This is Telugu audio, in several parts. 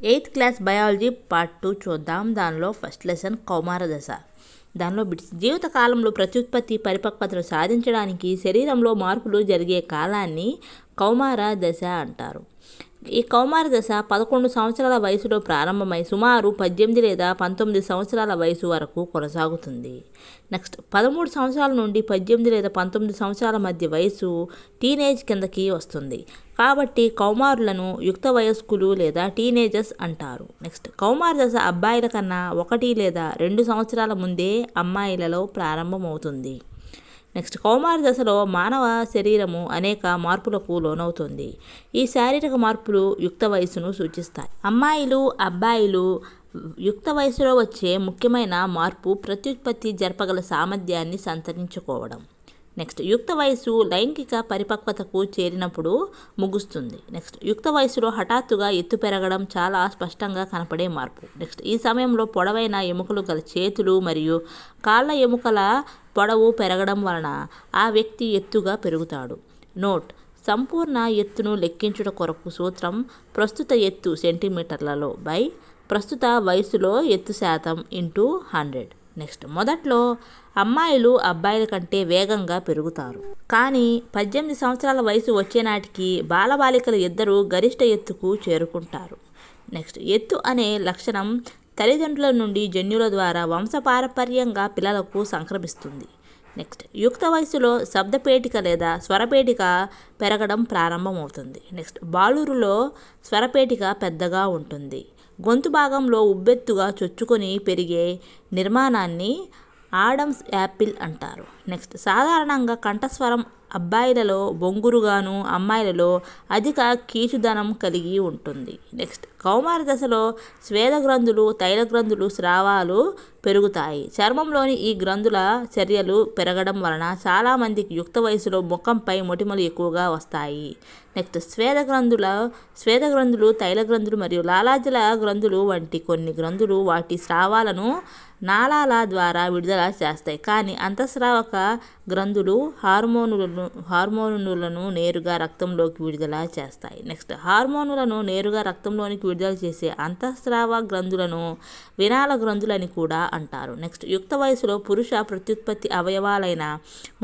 8th క్లాస్ బయాలజీ పార్ట్ 2 చూద్దాం. దానిలో ఫస్ట్ లెసన్ కౌమార దశ. దానిలో బిట్స్. జీవిత కాలంలో ప్రత్యుత్పత్తి పరిపక్వతను సాధించడానికి శరీరంలో మార్పులు జరిగే కాలాన్ని కౌమార దశ అంటారు. ఈ కౌమార దశ 11 సంవత్సరాల వయసులో ప్రారంభమై సుమారు 18 లేదా 19 సంవత్సరాల వయసు వరకు కొనసాగుతుంది. నెక్స్ట్ 13 సంవత్సరాల నుండి 18 లేదా 19 సంవత్సరాల మధ్య వయసు టీనేజ్ కిందకి వస్తుంది. కాబట్టి కౌమారులను యుక్త వయస్కులు లేదా టీనేజర్స్ అంటారు. నెక్స్ట్ కౌమార దశ అబ్బాయిల కన్నా 1 లేదా 2 సంవత్సరాల ముందే అమ్మాయిలలో ప్రారంభమవుతుంది. నెక్స్ట్ కౌమార దశలో మానవ శరీరము అనేక మార్పులకు లోనవుతుంది. ఈ శారీరక మార్పులు యుక్త వయసును సూచిస్తాయి. అమ్మాయిలు అబ్బాయిలు యుక్త వయసులో వచ్చే ముఖ్యమైన మార్పు ప్రత్యుత్పత్తి జరపగల సామర్థ్యాన్ని సంతరించుకోవడం. నెక్స్ట్ యుక్త వయసు లైంగిక పరిపక్వతకు చేరినప్పుడు ముగుస్తుంది. నెక్స్ట్ యుక్త వయసులో హఠాత్తుగా ఎత్తు పెరగడం చాలా స్పష్టంగా కనపడే మార్పు. నెక్స్ట్ ఈ సమయంలో పొడవైన ఎముకలు గల చేతులు మరియు కాళ్ళ ఎముకల పొడవు పెరగడం వలన ఆ వ్యక్తి ఎత్తుగా పెరుగుతాడు. నోట్: సంపూర్ణ ఎత్తును లెక్కించుట కొరకు సూత్రం ప్రస్తుత ఎత్తు సెంటీమీటర్లలో బై ప్రస్తుత వయసులో ఎత్తు శాతం ఇంటూ 100. నెక్స్ట్ మొదట్లో అమ్మాయిలు అబ్బాయిల కంటే వేగంగా పెరుగుతారు. కానీ 18 సంవత్సరాల వయసు వచ్చే నాటికి బాలబాలికలు ఇద్దరూ గరిష్ట ఎత్తుకు చేరుకుంటారు. నెక్స్ట్ ఎత్తు అనే లక్షణం తల్లిదండ్రుల నుండి జన్యుల ద్వారా వంశపారంపర్యంగా పిల్లలకు సంక్రమిస్తుంది. నెక్స్ట్ యుక్త వయసులో శబ్దపేటిక లేదా స్వరపేటిక పెరగడం ప్రారంభమవుతుంది. నెక్స్ట్ బాలురులో స్వరపేటిక పెద్దగా ఉంటుంది. గొంతు భాగంలో ఉబ్బెత్తుగా చొచ్చుకొని పెరిగే నిర్మాణాన్ని ఆడమ్స్ యాపిల్ అంటారు. నెక్స్ట్ సాధారణంగా కంఠస్వరం అబ్బాయిలలో బొంగురుగాను అమ్మాయిలలో అధిక కీచుదనం కలిగి ఉంటుంది. నెక్స్ట్ కౌమార దశలో స్వేద గ్రంథులు తైల గ్రంథులు స్రావాలు పెరుగుతాయి. చర్మంలోని ఈ గ్రంథుల చర్యలు పెరగడం వలన చాలామందికి యుక్త వయసులో ముఖంపై మొటిమలు ఎక్కువగా వస్తాయి. నెక్స్ట్ స్వేద గ్రంథులు తైల గ్రంథులు మరియు లాలాజల గ్రంథులు వంటి కొన్ని గ్రంథులు వాటి స్రావాలను నాళాల ద్వారా విడుదల చేస్తాయి. కానీ అంతఃస్రావక గ్రంథులు హార్మోనులను నేరుగా రక్తంలోకి విడుదల చేస్తాయి. నెక్స్ట్ హార్మోనులను నేరుగా రక్తంలోనికి విడుదల చేసే అంతఃస్రావ గ్రంథులను వినాల గ్రంథులని కూడా అంటారు. నెక్స్ట్ యుక్త వయసులో పురుష ప్రత్యుత్పత్తి అవయవాలైన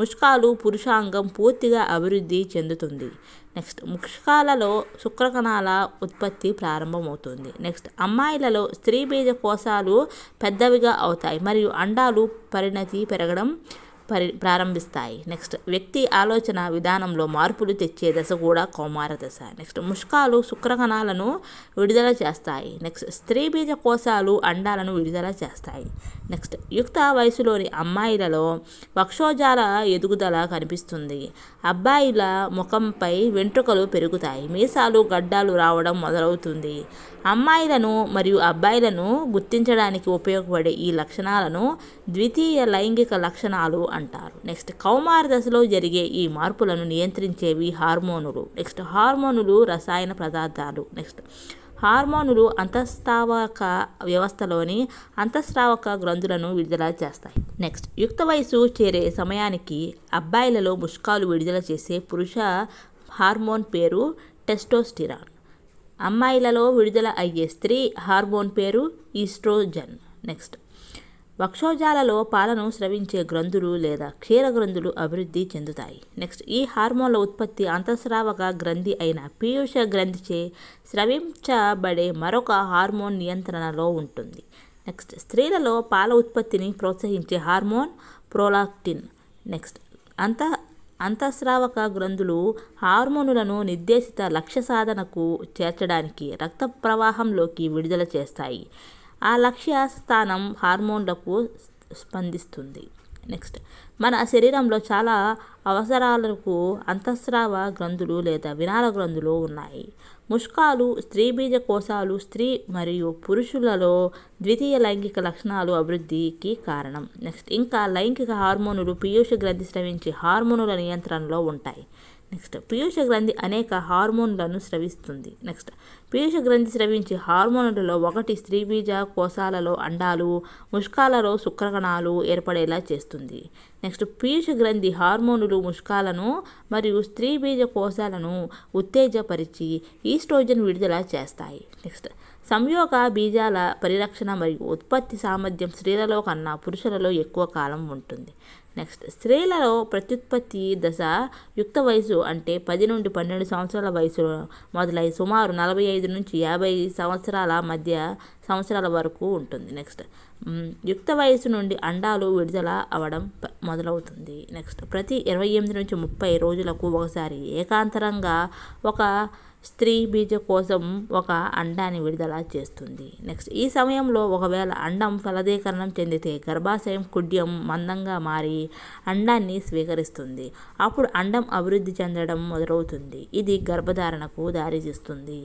ముష్కాలు పురుషాంగం పూర్తిగా అభివృద్ధి చెందుతుంది. నెక్స్ట్ ముష్కాలలో శుక్రకణాల ఉత్పత్తి ప్రారంభమవుతుంది. నెక్స్ట్ అమ్మాయిలలో స్త్రీ బీజ కోశాలు పెద్దవిగా అవుతాయి మరియు అండాలు పరిణతి పెరగడం ప్రారంభిస్తాయి. నెక్స్ట్ వ్యక్తి ఆలోచన విధానంలో మార్పులు తెచ్చే దశ కూడా కౌమార దశ. నెక్స్ట్ ముష్కాలు శుక్రకణాలను విడుదల చేస్తాయి. నెక్స్ట్ స్త్రీ బీజ కోశాలు అండాలను విడుదల చేస్తాయి. నెక్స్ట్ యుక్త వయసులోని అమ్మాయిలలో వక్షోజాల ఎదుగుదల కనిపిస్తుంది. అబ్బాయిల ముఖంపై వెంట్రుకలు పెరుగుతాయి. మీసాలు గడ్డాలు రావడం మొదలవుతుంది. అమ్మాయిలను మరియు అబ్బాయిలను గుర్తించడానికి ఉపయోగపడే ఈ లక్షణాలను ద్వితీయ లైంగిక లక్షణాలు అంటారు. నెక్స్ట్ కౌమార దశలో జరిగే ఈ మార్పులను నియంత్రించేవి హార్మోనులు. నెక్స్ట్ హార్మోనులు రసాయన పదార్థాలు. నెక్స్ట్ హార్మోనులు అంతఃస్రావక వ్యవస్థలోని అంతఃస్రావక గ్రంథులను విడుదల చేస్తాయి. నెక్స్ట్ యుక్త వయసు చేరే సమయానికి అబ్బాయిలలో ముష్కాలు విడుదల చేసే పురుష హార్మోన్ పేరు టెస్టోస్టిరాన్. అమ్మాయిలలో విడుదల అయ్యే స్త్రీ హార్మోన్ పేరు ఈస్ట్రోజన్. నెక్స్ట్ వక్షోజాలలో పాలను స్రవించే గ్రంథులు లేదా క్షీర గ్రంథులు అభివృద్ధి చెందుతాయి. నెక్స్ట్ ఈ హార్మోన్ల ఉత్పత్తి అంతఃస్రావక గ్రంథి అయిన పీయూష గ్రంథిచే స్రవించబడే మరొక హార్మోన్ నియంత్రణలో ఉంటుంది. నెక్స్ట్ స్త్రీలలో పాల ఉత్పత్తిని ప్రోత్సహించే హార్మోన్ ప్రోలాక్టిన్. నెక్స్ట్ అంతఃస్రావక గ్రంథులు హార్మోనులను నిర్దేశిత లక్ష్య సాధనకు చేర్చడానికి రక్త ప్రవాహంలోకి విడుదల చేస్తాయి. ఆ లక్ష్య స్థానం హార్మోన్లకు స్పందిస్తుంది. నెక్స్ట్ మన శరీరంలో చాలా అవసరాలకు అంతఃస్రావ గ్రంథులు లేదా వినాల గ్రంథులు ఉన్నాయి. ముష్కాలు స్త్రీ బీజ కోశాలు స్త్రీ మరియు పురుషులలో ద్వితీయ లైంగిక లక్షణాలు అభివృద్ధికి కారణం. నెక్స్ట్ ఇంకా లైంగిక హార్మోనులు పీయూష గ్రంథి స్రవించే హార్మోనుల నియంత్రణలో ఉంటాయి. నెక్స్ట్ పీయూష గ్రంథి అనేక హార్మోన్లను స్రవిస్తుంది. నెక్స్ట్ పీయూష గ్రంథి స్రవించే హార్మోనులలో ఒకటి స్త్రీ బీజ కోశాలలో అండాలు ముష్కాలలో శుక్రకణాలు ఏర్పడేలా చేస్తుంది. నెక్స్ట్ పీయూష గ్రంథి హార్మోనులు ముష్కాలను మరియు స్త్రీ బీజ కోశాలను ఉత్తేజపరిచి ఈస్ట్రోజన్ విడుదల చేస్తాయి. నెక్స్ట్ సంయోగ బీజాల పరిరక్షణ మరియు ఉత్పత్తి సామర్థ్యం స్త్రీలలో కన్నా పురుషులలో ఎక్కువ కాలం ఉంటుంది. నెక్స్ట్ స్త్రీలలో ప్రత్యుత్పత్తి దశ యుక్త వయసు అంటే 10 నుండి 12 సంవత్సరాల వయసు మొదలై సుమారు 45 నుంచి 50 సంవత్సరాల మధ్య సంవత్సరాల వరకు ఉంటుంది. నెక్స్ట్ యుక్త వయసు నుండి అండాలు విడుదల అవ్వడం మొదలవుతుంది. నెక్స్ట్ ప్రతి 28 నుంచి 30 రోజులకు ఒకసారి ఏకాంతరంగా ఒక స్త్రీ బీజకోశం ఒక అండాన్ని విడుదల చేస్తుంది. నెక్స్ట్ ఈ సమయంలో ఒకవేళ అండం ఫలదీకరణం చెందితే గర్భాశయం కుడ్యం మందంగా మారి అండాన్ని స్వీకరిస్తుంది. అప్పుడు అండం అభివృద్ధి చెందడం మొదలవుతుంది. ఇది గర్భధారణకు దారితీస్తుంది.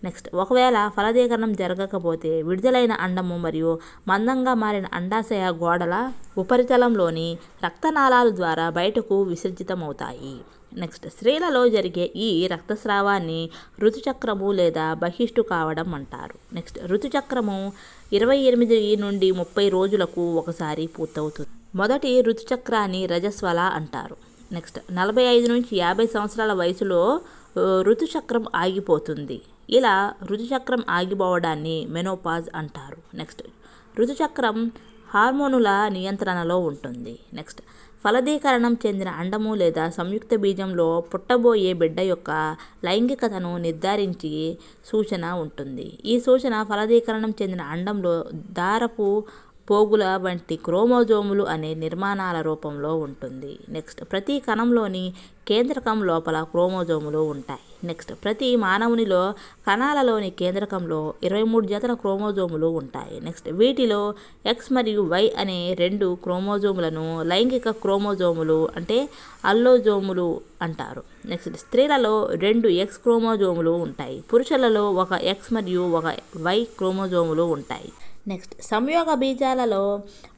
నెక్స్ట్ ఒకవేళ ఫలదీకరణం జరగకపోతే విడుదలైన అండము మరియు మందంగా మారిన అండాశయ గోడల ఉపరితలంలోని రక్తనాళాల ద్వారా బయటకు విసర్జితమవుతాయి. నెక్స్ట్ స్త్రీలలో జరిగే ఈ రక్తస్రావాన్ని ఋతుచక్రము లేదా బహిష్టు కావడం అంటారు. నెక్స్ట్ ఋతుచక్రము 28 నుండి 30 రోజులకు ఒకసారి పూర్తవుతుంది. మొదటి ఋతుచక్రాన్ని రజస్వల అంటారు. నెక్స్ట్ 45 నుంచి 50 సంవత్సరాల వయసులో ఋతుచక్రం ఆగిపోతుంది. ఇలా ఋతుచక్రం ఆగిపోవడాన్ని మెనోపాజ్ అంటారు. నెక్స్ట్ ఋతుచక్రం హార్మోనుల నియంత్రణలో ఉంటుంది. నెక్స్ట్ ఫలదీకరణం చెందిన అండము లేదా సంయుక్త బీజంలో పుట్టబోయే బిడ్డ యొక్క లైంగికతను నిర్ధారించి సూచన ఉంటుంది. ఈ సూచన ఫలదీకరణం చెందిన అండంలో దారపు పోగుల వంటి క్రోమోజోములు అనే నిర్మాణాల రూపంలో ఉంటుంది. నెక్స్ట్ ప్రతి కణంలోని కేంద్రకం లోపల క్రోమోజోములు ఉంటాయి. నెక్స్ట్ ప్రతి మానవునిలో కణాలలోని కేంద్రకంలో 23 జతల క్రోమోజోములు ఉంటాయి. నెక్స్ట్ వీటిలో X మరియు Y అనే 2 క్రోమోజోములను లైంగిక క్రోమోజోములు అంటే అల్లోజోములు అంటారు. నెక్స్ట్ స్త్రీలలో 2 X క్రోమోజోములు ఉంటాయి. పురుషులలో ఒక X మరియు ఒక Y క్రోమోజోములు ఉంటాయి. నెక్స్ట్ సంయోగ బీజాలలో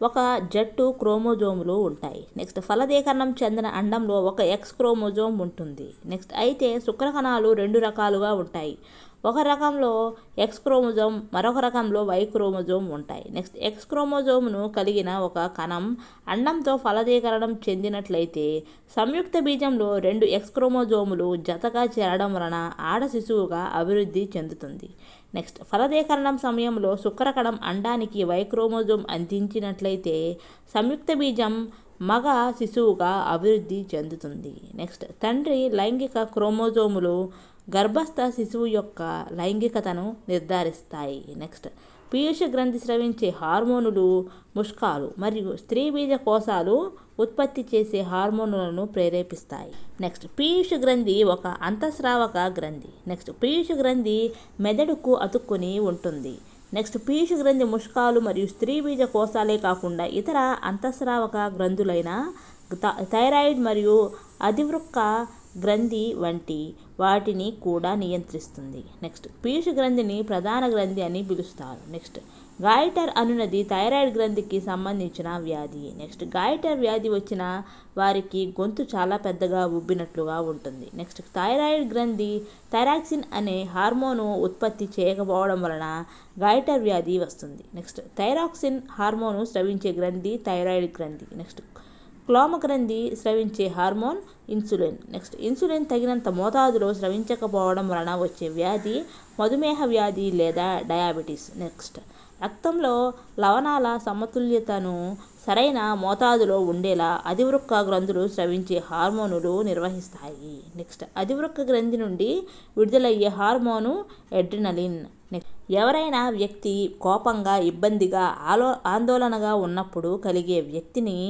ఒక జట్టు క్రోమోజోములు ఉంటాయి. నెక్స్ట్ ఫలదీకరణం చెందిన అండంలో ఒక X క్రోమోజోమ్ ఉంటుంది. నెక్స్ట్ అయితే శుక్రకణాలు 2 రకాలుగా ఉంటాయి. ఒక రకంలో X క్రోమోజోమ్ మరొక రకంలో Y క్రోమోజోమ్ ఉంటాయి. నెక్స్ట్ X క్రోమోజోమ్ను కలిగిన ఒక కణం అండంతో ఫలదీకరణం చెందినట్లయితే సంయుక్త బీజంలో 2 X క్రోమోజోములు జతగా చేరడం వలన ఆడ శిశువుగా అభివృద్ధి చెందుతుంది. నెక్స్ట్ ఫలదీకరణం సమయంలో శుక్రకణం అండానికి Y క్రోమోజోమ్ అందించినట్లయితే సంయుక్త బీజం మగ శిశువుగా అభివృద్ధి చెందుతుంది. నెక్స్ట్ తండ్రి లైంగిక క్రోమోజోములు గర్భస్థ శిశువు యొక్క లైంగికతను నిర్ధారిస్తాయి. నెక్స్ట్ పీయూష గ్రంథి స్రవించే హార్మోనులు ముష్కాలు మరియు స్త్రీ బీజ కోశాలు ఉత్పత్తి చేసే హార్మోనులను ప్రేరేపిస్తాయి. నెక్స్ట్ పీయూష గ్రంథి ఒక అంతఃస్రావక గ్రంథి. నెక్స్ట్ పీయూష గ్రంథి మెదడుకు అతుక్కుని ఉంటుంది. నెక్స్ట్ పీయూష గ్రంథి ముష్కాలు మరియు స్త్రీ బీజ కోశాలే కాకుండా ఇతర అంతఃస్రావక గ్రంథులైన థైరాయిడ్ మరియు అధివృక్క గ్రంథి వంటి వాటిని కూడా నియంత్రిస్తుంది. నెక్స్ట్ పీయూష గ్రంథిని ప్రధాన గ్రంథి అని పిలుస్తారు. నెక్స్ట్ గాయిటర్ అనునది థైరాయిడ్ గ్రంథికి సంబంధించిన వ్యాధి. నెక్స్ట్ గాయిటర్ వ్యాధి వచ్చిన వారికి గొంతు చాలా పెద్దగా ఉబ్బినట్లుగా ఉంటుంది. నెక్స్ట్ థైరాయిడ్ గ్రంథి థైరాక్సిన్ అనే హార్మోను ఉత్పత్తి చేయకపోవడం వలన గాయిటర్ వ్యాధి వస్తుంది. నెక్స్ట్ థైరాక్సిన్ హార్మోను స్రవించే గ్రంథి థైరాయిడ్ గ్రంథి. నెక్స్ట్ క్లోమ గ్రంథి స్రవించే హార్మోన్ ఇన్సులిన్. నెక్స్ట్ ఇన్సులిన్ తగినంత మోతాదులో స్రవించకపోవడం వలన వచ్చే వ్యాధి మధుమేహ వ్యాధి లేదా డయాబెటీస్. నెక్స్ట్ రక్తంలో లవణాల సమతుల్యతను సరైన మోతాదులో ఉండేలా అధివృక్క గ్రంథులు స్రవించే హార్మోనులు నిర్వహిస్తాయి. నెక్స్ట్ అధివృక్క గ్రంథి నుండి విడుదలయ్యే హార్మోను ఎడ్రినలిన్. నెక్స్ట్ ఎవరైనా వ్యక్తి కోపంగా ఇబ్బందిగా ఆందోళనగా ఉన్నప్పుడు కలిగే వ్యక్తిని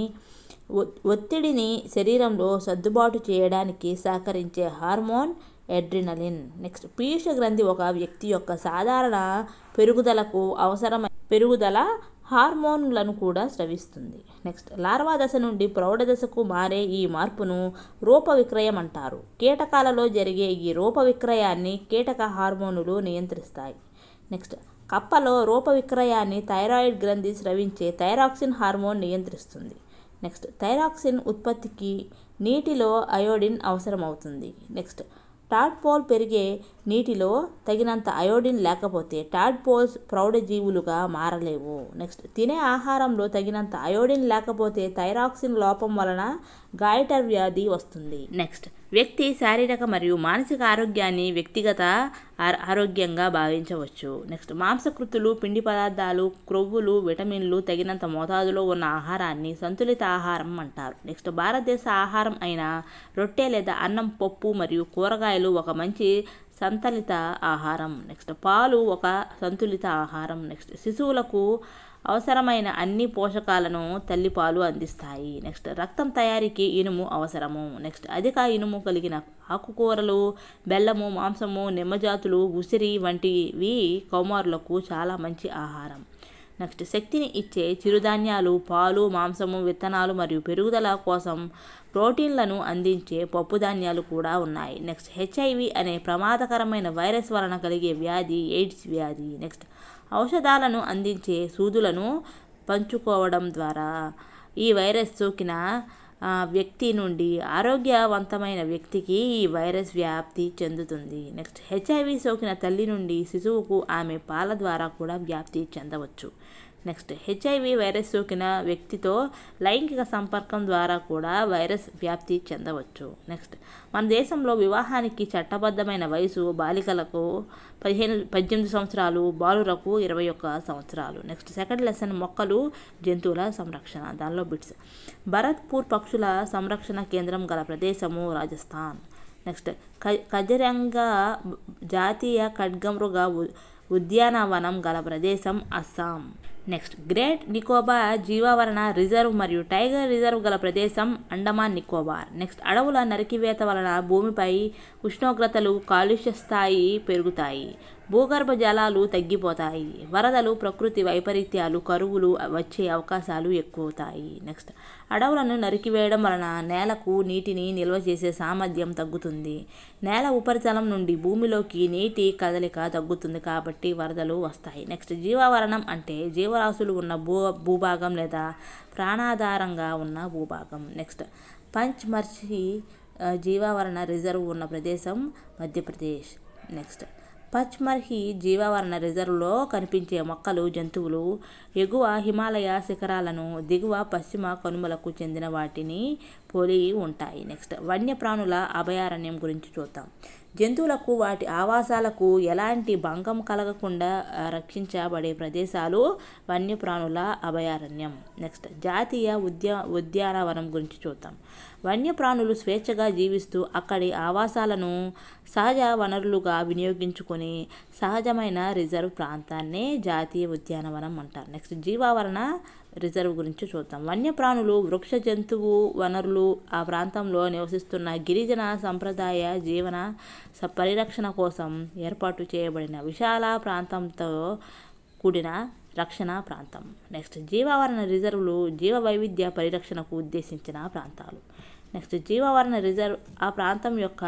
ఒత్తిడిని శరీరంలో సర్దుబాటు చేయడానికి సహకరించే హార్మోన్ ఎడ్రినలిన్. నెక్స్ట్ పీయూష గ్రంథి ఒక వ్యక్తి యొక్క సాధారణ పెరుగుదలకు అవసరమైన పెరుగుదల హార్మోన్లను కూడా స్రవిస్తుంది. నెక్స్ట్ లార్వా దశ నుండి ప్రౌఢ దశకు మారే ఈ మార్పును రూప విక్రయం అంటారు. కీటకాలలో జరిగే ఈ రూప విక్రయాన్ని కీటక హార్మోనులు నియంత్రిస్తాయి. నెక్స్ట్ కప్పలో రూప విక్రయాన్ని థైరాయిడ్ గ్రంథి స్రవించే థైరాక్సిన్ హార్మోన్ నియంత్రిస్తుంది. నెక్స్ట్ థైరాక్సిన్ ఉత్పత్తికి నీటిలో అయోడిన్ అవసరమవుతుంది. నెక్స్ట్ టాడ్పోల్ పెరిగే నీటిలో తగినంత అయోడిన్ లేకపోతే టాడ్పోల్స్ ప్రౌఢజీవులుగా మారలేవు. నెక్స్ట్ తినే ఆహారంలో తగినంత అయోడిన్ లేకపోతే థైరాక్సిన్ లోపం వలన గాయిటర్ వ్యాధి వస్తుంది. నెక్స్ట్ వ్యక్తి శారీరక మరియు మానసిక ఆరోగ్యాన్ని వ్యక్తిగత ఆరోగ్యంగా భావించవచ్చు. నెక్స్ట్ మాంసకృతులు, పిండి పదార్థాలు, క్రొవ్వులు, విటమిన్లు తగినంత మోతాదులో ఉన్న ఆహారాన్ని సంతులిత ఆహారం అంటారు. నెక్స్ట్ భారతదేశ ఆహారం అయిన రొట్టె లేదా అన్నం, పప్పు మరియు కూరగాయలు ఒక మంచి సంతులిత ఆహారం. నెక్స్ట్ పాలు ఒక సంతులిత ఆహారం. నెక్స్ట్ శిశువులకు అవసరమైన అన్ని పోషకాలను తల్లిపాలు అందిస్తాయి. నెక్స్ట్ రక్తం తయారీకి ఇనుము అవసరము. నెక్స్ట్ అధిక ఇనుము కలిగిన ఆకుకూరలు, బెల్లము, మాంసము, నిమ్మజాతులు, ఉసిరి వంటివి కౌమారులకు చాలా మంచి ఆహారం. నెక్స్ట్ శక్తిని ఇచ్చే చిరుధాన్యాలు, పాలు, మాంసము, విత్తనాలు మరియు పెరుగుదల కోసం ప్రోటీన్లను అందించే పప్పుధాన్యాలు కూడా ఉన్నాయి. నెక్స్ట్ హెచ్ఐవి అనే ప్రమాదకరమైన వైరస్ వలన కలిగే వ్యాధి ఎయిడ్స్ వ్యాధి. నెక్స్ట్ ఔషధాలను అందించే సూదులను పంచుకోవడం ద్వారా ఈ వైరస్ సోకిన వ్యక్తి నుండి ఆరోగ్యవంతమైన వ్యక్తికి ఈ వైరస్ వ్యాప్తి చెందుతుంది. నెక్స్ట్ హెచ్ఐవి సోకిన తల్లి నుండి శిశువుకు ఆమె పాల ద్వారా కూడా వ్యాప్తి చెందవచ్చు. నెక్స్ట్ హెచ్ఐవి వైరస్ సోకిన వ్యక్తితో లైంగిక సంపర్కం ద్వారా కూడా వైరస్ వ్యాప్తి చెందవచ్చు. నెక్స్ట్ మన దేశంలో వివాహానికి చట్టబద్ధమైన వయసు బాలికలకు 18 సంవత్సరాలు, బాలురకు 21 సంవత్సరాలు. నెక్స్ట్ సెకండ్ లెసన్ మొక్కలు, జంతువుల సంరక్షణ. దానిలో బిట్స్. భరత్పూర్ పక్షుల సంరక్షణ కేంద్రం గల ప్రదేశము రాజస్థాన్. నెక్స్ట్ కజిరంగా జాతీయ ఖడ్గమృగ ఉద్యానవనం గల ప్రదేశం అస్సాం. నెక్స్ట్ గ్రేట్ నికోబార్ జీవావరణ రిజర్వ్ మరియు టైగర్ రిజర్వ్ గల ప్రదేశం అండమాన్ నికోబార్. నెక్స్ట్ అడవుల నరికివేత వలన భూమిపై ఉష్ణోగ్రతలు, కాలుష్య స్థాయి పెరుగుతాయి, భూగర్భ జలాలు తగ్గిపోతాయి, వరదలు, ప్రకృతి వైపరీత్యాలు, కరువులు వచ్చే అవకాశాలు ఎక్కువవుతాయి. నెక్స్ట్ అడవులను నరికివేయడం వలన నేలకు నీటిని నిల్వ చేసే సామర్థ్యం తగ్గుతుంది, నేల ఉపరితలం నుండి భూమిలోకి నీటి కదలిక తగ్గుతుంది కాబట్టి వరదలు వస్తాయి. నెక్స్ట్ జీవావరణం అంటే జీవరాశులు ఉన్న భూభాగం లేదా ప్రాణాధారంగా ఉన్న భూభాగం. నెక్స్ట్ పంచ్మర్హి జీవావరణ రిజర్వ్ ఉన్న ప్రదేశం మధ్యప్రదేశ్. నెక్స్ట్ పచ్మర్హి జీవావరణ రిజర్వ్లో కనిపించే మొక్కలు, జంతువులు ఎగువ హిమాలయ శిఖరాలను, దిగువ పశ్చిమ కనుమలకు చెందిన వాటిని పోలి ఉంటాయి. నెక్స్ట్ వన్యప్రాణుల అభయారణ్యం గురించి చూద్దాం. జంతువులకు వాటి ఆవాసాలకు ఎలాంటి భంగం కలగకుండా రక్షించబడే ప్రదేశాలు వన్యప్రాణుల అభయారణ్యం. నెక్స్ట్ జాతీయ ఉద్యానవనం గురించి చూద్దాం. వన్యప్రాణులు స్వేచ్ఛగా జీవిస్తూ అక్కడి ఆవాసాలను సహజ వనరులుగా వినియోగించుకొని సహజమైన రిజర్వ్ ప్రాంతాన్నే జాతీయ ఉద్యానవనం అంటారు. నెక్స్ట్ జీవావరణ రిజర్వ్ గురించి చూద్దాం. వన్యప్రాణులు, వృక్ష జంతువు వనరులు ఆ ప్రాంతంలో నివసిస్తున్న గిరిజన సంప్రదాయ జీవన పరిరక్షణ కోసం ఏర్పాటు చేయబడిన విశాల ప్రాంతంతో కూడిన రక్షణ ప్రాంతం. నెక్స్ట్ జీవావరణ రిజర్వులు జీవ వైవిధ్య పరిరక్షణకు ఉద్దేశించిన ప్రాంతాలు. నెక్స్ట్ జీవావరణ రిజర్వ్ ఆ ప్రాంతం యొక్క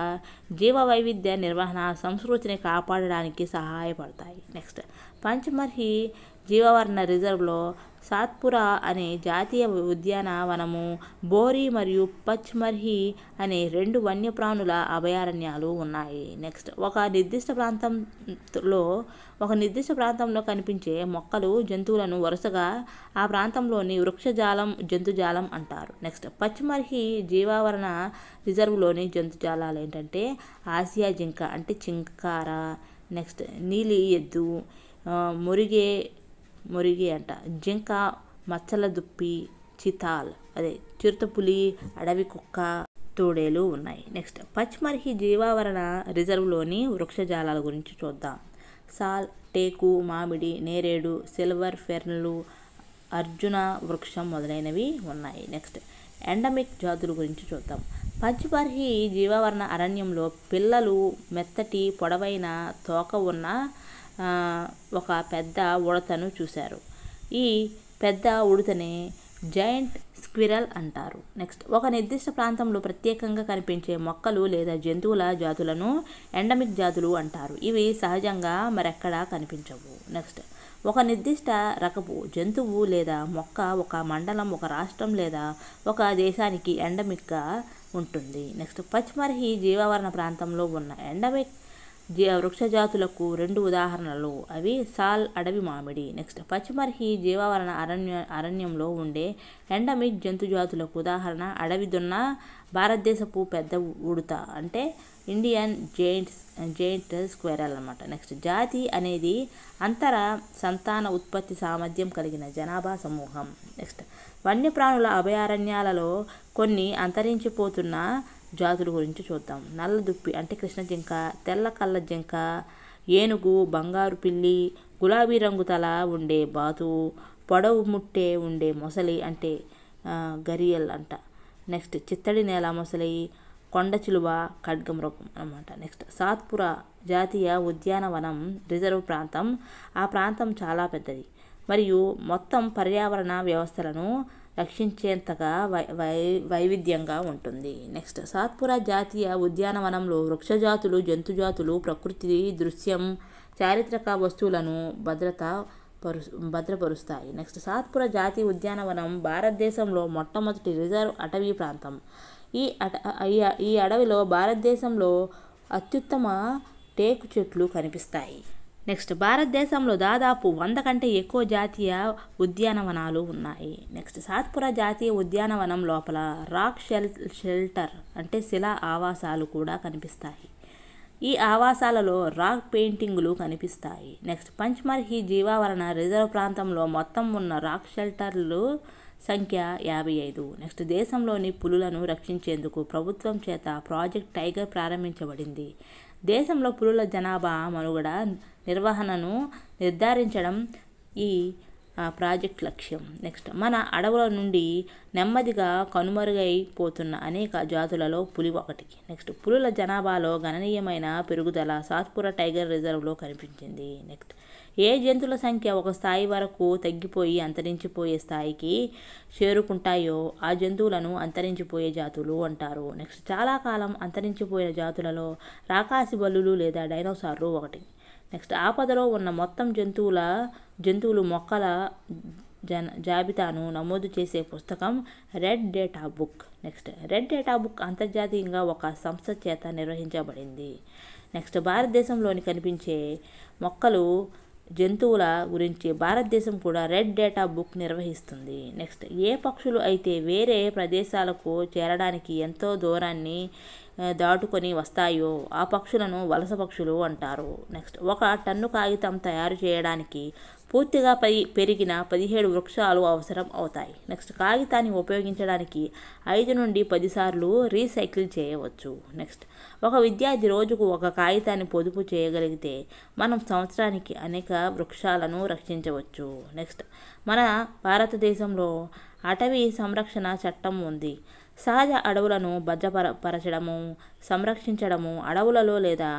జీవ వైవిధ్య నిర్వహణ సంస్కృతిని కాపాడడానికి సహాయపడతాయి. నెక్స్ట్ పంచ్మర్హి జీవావరణ రిజర్వ్లో సాత్పురా అనే జాతీయ ఉద్యానవనము, బోరి మరియు పచ్మర్హి అనే 2 వన్యప్రాణుల అభయారణ్యాలు ఉన్నాయి. నెక్స్ట్ ఒక నిర్దిష్ట ప్రాంతంలో కనిపించే మొక్కలు, జంతువులను వరుసగా ఆ ప్రాంతంలోని వృక్షజాలం, జంతుజాలం అంటారు. నెక్స్ట్ పచ్మర్హి జీవావరణ రిజర్వ్లోని జంతుజాలాలు ఏంటంటే ఆసియా జింక అంటే చింకార, నెక్స్ట్ నీలి ఎద్దు, మొరిగే అంట, జింక, మచ్చల దుప్పి, చితాల్ అదే చిరుతపులి, అడవి కుక్క, తోడేలు ఉన్నాయి. నెక్స్ట్ పచ్మర్హి జీవావరణ రిజర్వ్లోని వృక్షజాలాల గురించి చూద్దాం. సాల్, టేకు, మామిడి, నేరేడు, సిల్వర్ ఫెర్న్లు, అర్జున వృక్షం మొదలైనవి ఉన్నాయి. నెక్స్ట్ ఎండమిక్ జాతుల గురించి చూద్దాం. పచ్మర్హి జీవావరణ అరణ్యంలో పిల్లలు మెత్తటి పొడవైన తోక ఉన్న ఒక పెద్ద ఉడతను చూశారు. ఈ పెద్ద ఉడతనే జైంట్ స్క్విరల్ అంటారు. నెక్స్ట్ ఒక నిర్దిష్ట ప్రాంతంలో ప్రత్యేకంగా కనిపించే మొక్కలు లేదా జంతువుల జాతులను ఎండమిక్ జాతులు అంటారు. ఇవి సహజంగా మరెక్కడా కనిపించవు. నెక్స్ట్ ఒక నిర్దిష్ట రకపు జంతువు లేదా మొక్క ఒక మండలం, ఒక రాష్ట్రం లేదా ఒక దేశానికి ఎండమిక్గా ఉంటుంది. నెక్స్ట్ పచ్మర్హి జీవావరణ ప్రాంతంలో ఉన్న ఎండమిక్ వృక్ష జాతులకు 2 ఉదాహరణలు, అవి సాల్, అడవి మామిడి. నెక్స్ట్ పచ్చిమర్హి జీవావరణ అరణ్యంలో ఉండే ఎండమిక్ జంతు జాతులకు ఉదాహరణ అడవి దున్న, భారతదేశపు పెద్ద ఉడుత అంటే ఇండియన్ జెయింట్ స్క్వేరల్ అన్నమాట. నెక్స్ట్ జాతి అనేది అంతర సంతాన ఉత్పత్తి సామర్థ్యం కలిగిన జనాభా సమూహం. నెక్స్ట్ వన్యప్రాణుల అభయారణ్యాలలో కొన్ని అంతరించిపోతున్న జాతుల గురించి చూద్దాం. నల్ల దుప్పి అంటే కృష్ణ జింక, తెల్ల కళ్ళ జింక, ఏనుగు, బంగారు పిల్లి, గులాబీ రంగు తల ఉండే బాతు, పొడవు ముట్టే ఉండే మొసలి అంటే గరియల్ అంట. నెక్స్ట్ చిత్తడి నేల మొసలి, కొండ చిలువ, ఖడ్గమృగం అన్నమాట. నెక్స్ట్ సాత్పురా జాతీయ ఉద్యానవనం రిజర్వ్ ప్రాంతం. ఆ ప్రాంతం చాలా పెద్దది మరియు మొత్తం పర్యావరణ వ్యవస్థలను రక్షించేంతగా వైవిధ్యంగా ఉంటుంది. నెక్స్ట్ సాత్పురా జాతీయ ఉద్యానవనంలో వృక్షజాతులు, జంతుజాతులు, ప్రకృతి దృశ్యం, చారిత్రక వస్తువులను భద్రపరుస్తాయి. నెక్స్ట్ సాత్పురా జాతీయ ఉద్యానవనం భారతదేశంలో మొట్టమొదటి రిజర్వ్ అటవీ ప్రాంతం. ఈ అడవిలో భారతదేశంలో అత్యుత్తమ టేకు చెట్లు కనిపిస్తాయి. నెక్స్ట్ భారతదేశంలో దాదాపు 100 కంటే ఎక్కువ జాతీయ ఉద్యానవనాలు ఉన్నాయి. నెక్స్ట్ సాత్పురా జాతీయ ఉద్యానవనం లోపల రాక్ షెల్టర్ అంటే శిలా ఆవాసాలు కూడా కనిపిస్తాయి. ఈ ఆవాసాలలో రాక్ పెయింటింగులు కనిపిస్తాయి. నెక్స్ట్ పంచ్మర్హి జీవావరణ రిజర్వ్ ప్రాంతంలో మొత్తం ఉన్న రాక్ షెల్టర్లు సంఖ్య 55. నెక్స్ట్ దేశంలోని పులులను రక్షించేందుకు ప్రభుత్వం చేత ప్రాజెక్ట్ టైగర్ ప్రారంభించబడింది. దేశంలో పులుల జనాభా మనుగడ నిర్వహణను నిర్ధారించడం ఈ ప్రాజెక్ట్ లక్ష్యం. నెక్స్ట్ మన అడవుల నుండి నెమ్మదిగా కనుమరుగైపోతున్న అనేక జాతులలో పులి ఒకటి. నెక్స్ట్ పులుల జనాభాలో గణనీయమైన పెరుగుదల సాత్పురా టైగర్ రిజర్వ్లో కనిపించింది. నెక్స్ట్ ఏ జంతువుల సంఖ్య ఒక స్థాయి వరకు తగ్గిపోయి అంతరించిపోయే స్థాయికి చేరుకుంటాయో ఆ జంతువులను అంతరించిపోయే జాతులు అంటారు. నెక్స్ట్ చాలా కాలం అంతరించిపోయిన జాతులలో రాకాసి బల్లులు లేదా డైనోసార్లు ఒకటి. నెక్స్ట్ ఆపదలో ఉన్న మొత్తం జంతువులు మొక్కల జాబితాను నమోదు చేసే పుస్తకం red data book. Next red data book అంతర్జాతీయంగా ఒక సంస్థ చేత నిర్వహించబడింది. నెక్స్ట్ భారతదేశంలోని కనిపించే మొక్కలు, జంతువుల గురించి భారతదేశం కూడా రెడ్ డేటా బుక్ నిర్వహిస్తుంది. నెక్స్ట్ ఏ పక్షులు అయితే వేరే ప్రదేశాలకు చేరడానికి ఎంతో దూరాన్ని దాటుకొని వస్తాయో ఆ పక్షులను వలస పక్షులు అంటారు. నెక్స్ట్ 1 టన్ను కాగితం తయారు చేయడానికి పూర్తిగా పెరిగిన 17 వృక్షాలు అవసరం అవుతాయి. నెక్స్ట్ కాగితాన్ని ఉపయోగించడానికి 5 నుండి 10 సార్లు రీసైకిల్ చేయవచ్చు. నెక్స్ట్ ఒక విద్యార్థి రోజుకు 1 కాగితాన్ని పొదుపు చేయగలిగితే మనం సంవత్సరానికి అనేక వృక్షాలను రక్షించవచ్చు. నెక్స్ట్ మన భారతదేశంలో అటవీ సంరక్షణ చట్టం ఉంది. సహజ అడవులను భద్రపరచడము, సంరక్షించడము, అడవులలో లేదా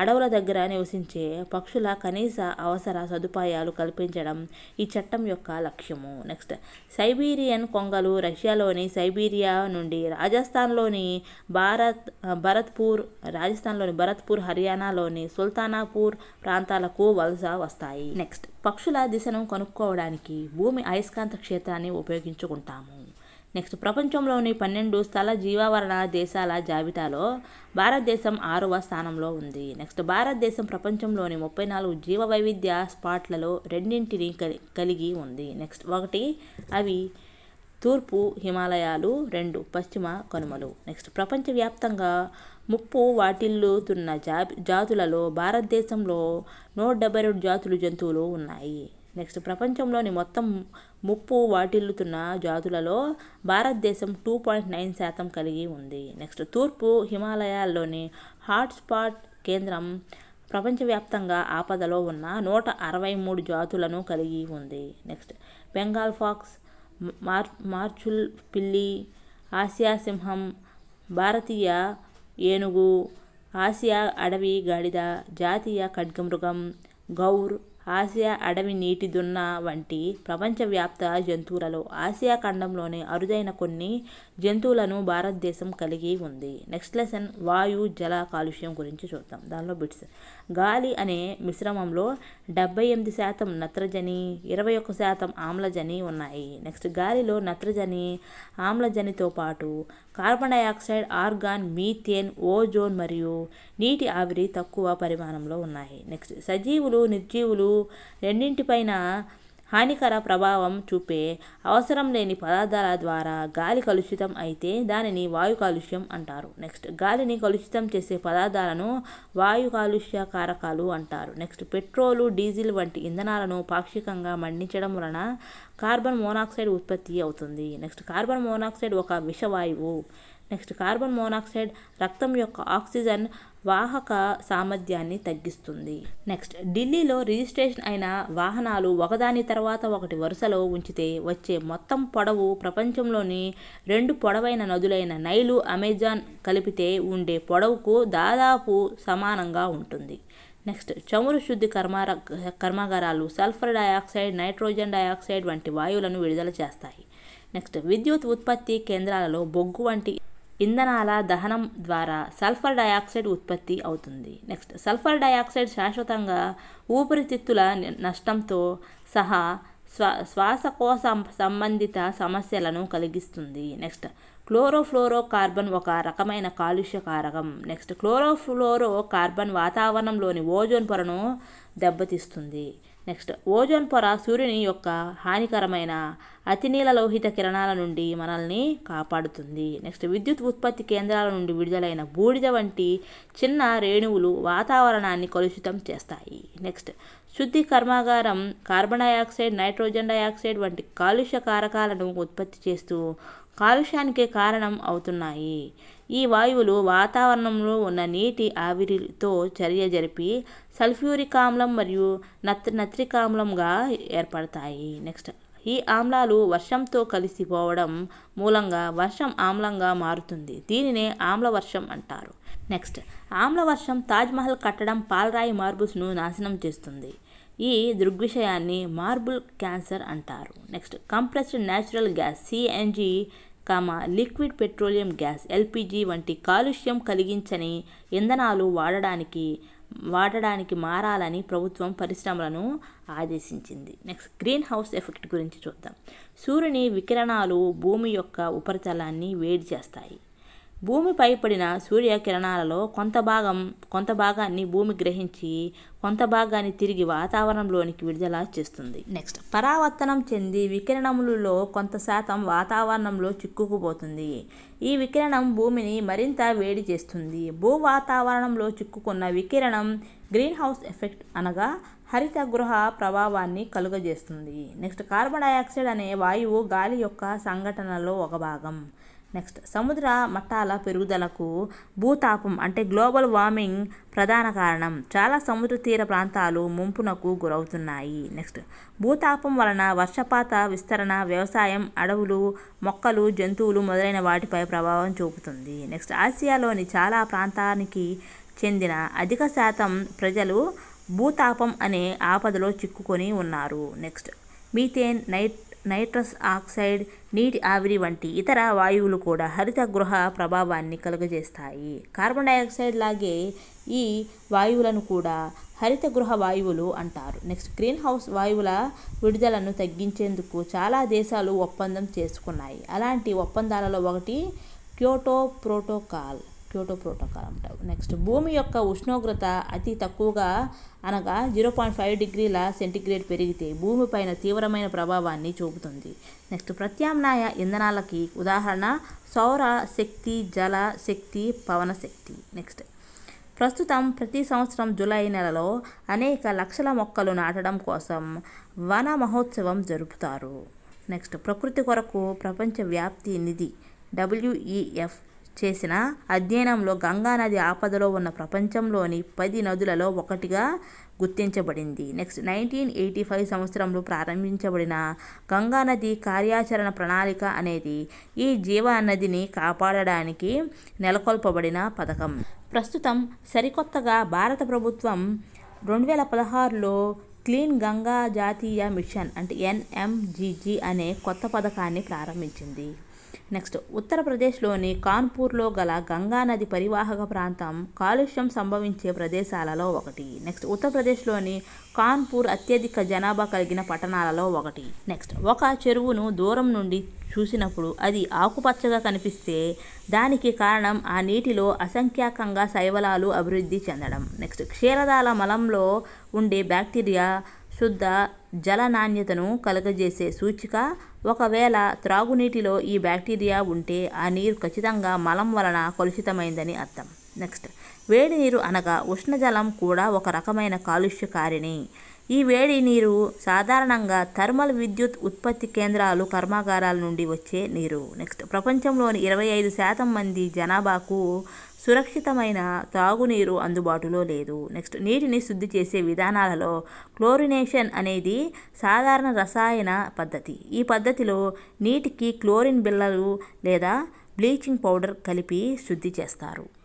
అడవుల దగ్గర నివసించే పక్షుల కనీస అవసర సదుపాయాలు కల్పించడం ఈ చట్టం యొక్క లక్ష్యము. నెక్స్ట్ సైబీరియన్ కొంగలు రష్యాలోని సైబీరియా నుండి రాజస్థాన్లోని భరత్పూర్, హర్యానాలోని సుల్తానాపూర్ ప్రాంతాలకు వలస వస్తాయి. నెక్స్ట్ పక్షుల దిశను కనుక్కోవడానికి భూమి అయస్కాంత క్షేత్రాన్ని ఉపయోగించుకుంటాము. నెక్స్ట్ ప్రపంచంలోని 12 స్థల జీవావరణ దేశాల జాబితాలో భారతదేశం 6వ స్థానంలో ఉంది. నెక్స్ట్ భారతదేశం ప్రపంచంలోని 34 జీవ వైవిధ్య స్పాట్లలో 2ని కలిగి ఉంది. నెక్స్ట్ 1 అవి తూర్పు హిమాలయాలు, 2 పశ్చిమ కనుమలు. నెక్స్ట్ ప్రపంచవ్యాప్తంగా ముప్పు వాటిల్లుతున్న జాతులలో భారతదేశంలో 172 జాతులు జంతువులు ఉన్నాయి. నెక్స్ట్ ప్రపంచంలోని మొత్తం ముప్పు వాటిల్లుతున్న జాతులలో భారతదేశం 2.9% కలిగి ఉంది. నెక్స్ట్ తూర్పు హిమాలయాల్లోని హాట్స్పాట్ కేంద్రం ప్రపంచవ్యాప్తంగా ఆపదలో ఉన్న 163 జాతులను కలిగి ఉంది. నెక్స్ట్ బెంగాల్ ఫాక్స్, మార్చుల్ పిల్లి, ఆసియా సింహం, భారతీయ ఏనుగు, ఆసియా అడవి గాడిద, జాతీయ ఖడ్గమృగం, గౌర్, ఆసియా అడవి నీటి దున్న వంటి ప్రపంచవ్యాప్త జంతువులలో ఆసియా ఖండంలోని అరుదైన కొన్ని జంతువులను భారతదేశం కలిగి ఉంది. నెక్స్ట్ లెసన్ వాయు జల కాలుష్యం గురించి చూద్దాం. దానిలో బిట్స్. గాలి అనే మిశ్రమంలో 78% నత్రజని, 21% ఆమ్లజని ఉన్నాయి. నెక్స్ట్ గాలిలో నత్రజని, ఆమ్లజనితో పాటు carbon dioxide, organ, methane, ozone మరియు నీటి ఆవిరి తక్కువ పరిమాణంలో ఉన్నాయి. నెక్స్ట్ సజీవులు, నిర్జీవులు రెండింటిపైన హానికర ప్రభావం చూపే అవసరం లేని పదార్థాల ద్వారా గాలి కలుషితం అయితే దానిని వాయు కాలుష్యం అంటారు. నెక్స్ట్ గాలిని కలుషితం చేసే పదార్థాలను వాయు కాలుష్య కారకాలు అంటారు. నెక్స్ట్ పెట్రోలు, డీజిల్ వంటి ఇంధనాలను పాక్షికంగా మండించడం వలన కార్బన్ మోనాక్సైడ్ ఉత్పత్తి అవుతుంది. నెక్స్ట్ కార్బన్ మోనాక్సైడ్ ఒక విషవాయువు. నెక్స్ట్ కార్బన్ మోనాక్సైడ్ రక్తం యొక్క ఆక్సిజన్ వాహక సామర్థ్యాన్ని తగ్గిస్తుంది. నెక్స్ట్ ఢిల్లీలో రిజిస్ట్రేషన్ అయిన వాహనాలు ఒకదాని తర్వాత ఒకటి వరుసలో ఉంచితే వచ్చే మొత్తం పొడవు ప్రపంచంలోని 2 పొడవైన నదులైన నైలు, అమెజాన్ కలిపితే ఉండే పొడవుకు దాదాపు సమానంగా ఉంటుంది. నెక్స్ట్ చమురు శుద్ధి కర్మాగారాలు సల్ఫర్ డయాక్సైడ్, నైట్రోజన్ డయాక్సైడ్ వంటి వాయువులను విడుదల చేస్తాయి. నెక్స్ట్ విద్యుత్ ఉత్పత్తి కేంద్రాలలో బొగ్గు వంటి ఇంధనాల దహనం ద్వారా సల్ఫర్ డయాక్సైడ్ ఉత్పత్తి అవుతుంది. నెక్స్ట్ సల్ఫర్ డయాక్సైడ్ శాశ్వతంగా ఊపిరితిత్తుల నష్టంతో సహా శ్వాసకోశ సంబంధిత సమస్యలను కలిగిస్తుంది. నెక్స్ట్ క్లోరోఫ్లోరో కార్బన్ ఒక రకమైన కాలుష్య కారకం. నెక్స్ట్ క్లోరోఫ్లోరో కార్బన్ వాతావరణంలోని ఓజోన్ పొరను దెబ్బతీస్తుంది. నెక్స్ట్ ఓజోన్ పొర సూర్యుని యొక్క హానికరమైన అతినీలలోహిత కిరణాల నుండి మనల్ని కాపాడుతుంది. నెక్స్ట్ విద్యుత్ ఉత్పత్తి కేంద్రాల నుండి విడుదలైన బూడిద వంటి చిన్న రేణువులు వాతావరణాన్ని కలుషితం చేస్తాయి. నెక్స్ట్ శుద్ధి కర్మాగారం కార్బన్ డయాక్సైడ్, నైట్రోజన్ డయాక్సైడ్ వంటి కాలుష్య కారకాలను ఉత్పత్తి చేస్తూ కాలుష్యానికి కారణం అవుతున్నాయి. ఈ వాయువులు వాతావరణంలో ఉన్న నీటి ఆవిరితో చర్య జరిపి సల్ఫ్యూరిక్ ఆమ్లం మరియు నత్రికామ్లంగా ఏర్పడతాయి. నెక్స్ట్ ఈ ఆమ్లాలు వర్షంతో కలిసిపోవడం మూలంగా వర్షం ఆమ్లంగా మారుతుంది. దీనినే ఆమ్లవర్షం అంటారు. నెక్స్ట్ ఆమ్లవర్షం తాజ్మహల్ కట్టడం పాలరాయి మార్బుల్స్ను నాశనం చేస్తుంది. ఈ దృగ్విషయాన్ని మార్బుల్ క్యాన్సర్ అంటారు. Next compressed natural gas CNG, liquid petroleum gas LPG వంటి కాలుష్యం కలిగించని ఇంధనాలు వాడడానికి మారాలని ప్రభుత్వం పరిశ్రమలను ఆదేశించింది. నెక్స్ట్ గ్రీన్ హౌస్ ఎఫెక్ట్ గురించి చూద్దాం. సూర్యుని వికిరణాలు భూమి యొక్క ఉపరితలాన్ని వేడి చేస్తాయి. భూమిపై పడిన సూర్యకిరణాలలో కొంత భాగాన్ని భూమి గ్రహించి కొంత భాగాన్ని తిరిగి వాతావరణంలోనికి విడుదల చేస్తుంది. నెక్స్ట్ పరావర్తనం చెంది వికిరణములలో కొంత శాతం వాతావరణంలో చిక్కుకుపోతుంది. ఈ వికిరణం భూమిని మరింత వేడి చేస్తుంది. భూ వాతావరణంలో చిక్కుకున్న వికిరణం గ్రీన్ హౌస్ ఎఫెక్ట్ అనగా హరిత గృహ ప్రభావాన్ని కలుగజేస్తుంది. నెక్స్ట్ కార్బన్ డయాక్సైడ్ అనే వాయువు గాలి యొక్క సంఘటనలో ఒక భాగం. నెక్స్ట్ సముద్ర మట్టాల పెరుగుదలకు భూతాపం అంటే గ్లోబల్ వార్మింగ్ ప్రధాన కారణం. చాలా సముద్ర తీర ప్రాంతాలు ముంపునకు గురవుతున్నాయి. నెక్స్ట్ భూతాపం వలన వర్షపాత విస్తరణ, వ్యవసాయం, అడవులు, మొక్కలు, జంతువులు మొదలైన వాటిపై ప్రభావం చూపుతుంది. నెక్స్ట్ ఆసియాలోని చాలా ప్రాంతానికి చెందిన అధిక శాతం ప్రజలు భూతాపం అనే ఆపదలో చిక్కుకొని ఉన్నారు. నెక్స్ట్ మీథేన్, నైట్రస్ ఆక్సైడ్, నీటి ఆవిరి వంటి ఇతర వాయువులు కూడా హరిత గృహ ప్రభావాన్ని కలుగజేస్తాయి. కార్బన్ డయాక్సైడ్ లాగే ఈ వాయువులను కూడా హరిత గృహ వాయువులు అంటారు. నెక్స్ట్ గ్రీన్ హౌస్ వాయువుల విడుదలను తగ్గించేందుకు చాలా దేశాలు ఒప్పందం చేసుకున్నాయి. అలాంటి ఒప్పందాలలో ఒకటి క్యోటో ప్రోటోకాల్ అంటారు. నెక్స్ట్ భూమి యొక్క ఉష్ణోగ్రత అతి తక్కువగా అనగా 0.5 డిగ్రీల సెంటీగ్రేడ్ పెరిగితే భూమిపైన తీవ్రమైన ప్రభావాన్ని చూపుతుంది. నెక్స్ట్ ప్రత్యామ్నాయ ఇంధనాలకి ఉదాహరణ సౌర శక్తి, జల శక్తి, పవన శక్తి. నెక్స్ట్ ప్రస్తుతం ప్రతి సంవత్సరం జూలై నెలలో అనేక లక్షల మొక్కలు నాటడం కోసం వన మహోత్సవం జరుపుతారు. నెక్స్ట్ ప్రకృతి కొరకు ప్రపంచ వ్యాప్తి నిధి WEF చేసిన అధ్యయనంలో గంగా నది ఆపదలో ఉన్న ప్రపంచంలోని 10 నదులలో ఒకటిగా గుర్తించబడింది. నెక్స్ట్ 1985 సంవత్సరంలో ప్రారంభించబడిన గంగా నది కార్యాచరణ ప్రణాళిక అనేది ఈ జీవ నదిని కాపాడడానికి నెలకొల్పబడిన పథకం. ప్రస్తుతం సరికొత్తగా భారత ప్రభుత్వం 2016లో క్లీన్ గంగా జాతీయ మిషన్ అంటే NMGG అనే కొత్త పథకాన్ని ప్రారంభించింది. నెక్స్ట్ ఉత్తరప్రదేశ్లోని కాన్పూర్లో గల గంగా నది పరివాహక ప్రాంతం కాలుష్యం సంభవించే ప్రదేశాలలో ఒకటి. నెక్స్ట్ ఉత్తరప్రదేశ్లోని కాన్పూర్ అత్యధిక జనాభా కలిగిన పట్టణాలలో ఒకటి. నెక్స్ట్ ఒక చెరువును దూరం నుండి చూసినప్పుడు అది ఆకుపచ్చగా కనిపిస్తే దానికి కారణం ఆ నీటిలో అసంఖ్యాకంగా శైవలాలు అభివృద్ధి చెందడం. నెక్స్ట్ క్షీరదాల మలంలో ఉండే బ్యాక్టీరియా శుద్ధ జల నాణ్యతను కలుగజేసే సూచిక. ఒకవేళ త్రాగునీటిలో ఈ బ్యాక్టీరియా ఉంటే ఆ నీరు ఖచ్చితంగా మలం వలన కలుషితమైందని అర్థం. నెక్స్ట్ వేడి నీరు అనగా ఉష్ణజలం కూడా ఒక రకమైన కాలుష్యకారిణి. ఈ వేడి నీరు సాధారణంగా థర్మల్ విద్యుత్ ఉత్పత్తి కేంద్రాలు కర్మాగారాల నుండి వచ్చే నీరు. నెక్స్ట్ ప్రపంచంలోని 25% మంది జనాభాకు సురక్షితమైన తాగునీరు అందుబాటులో లేదు. నెక్స్ట్ నీటిని శుద్ధి చేసే విధానాలలో క్లోరినేషన్ అనేది సాధారణ రసాయన పద్ధతి. ఈ పద్ధతిలో నీటికి క్లోరిన్ బిళ్ళలు లేదా బ్లీచింగ్ పౌడర్ కలిపి శుద్ధి చేస్తారు.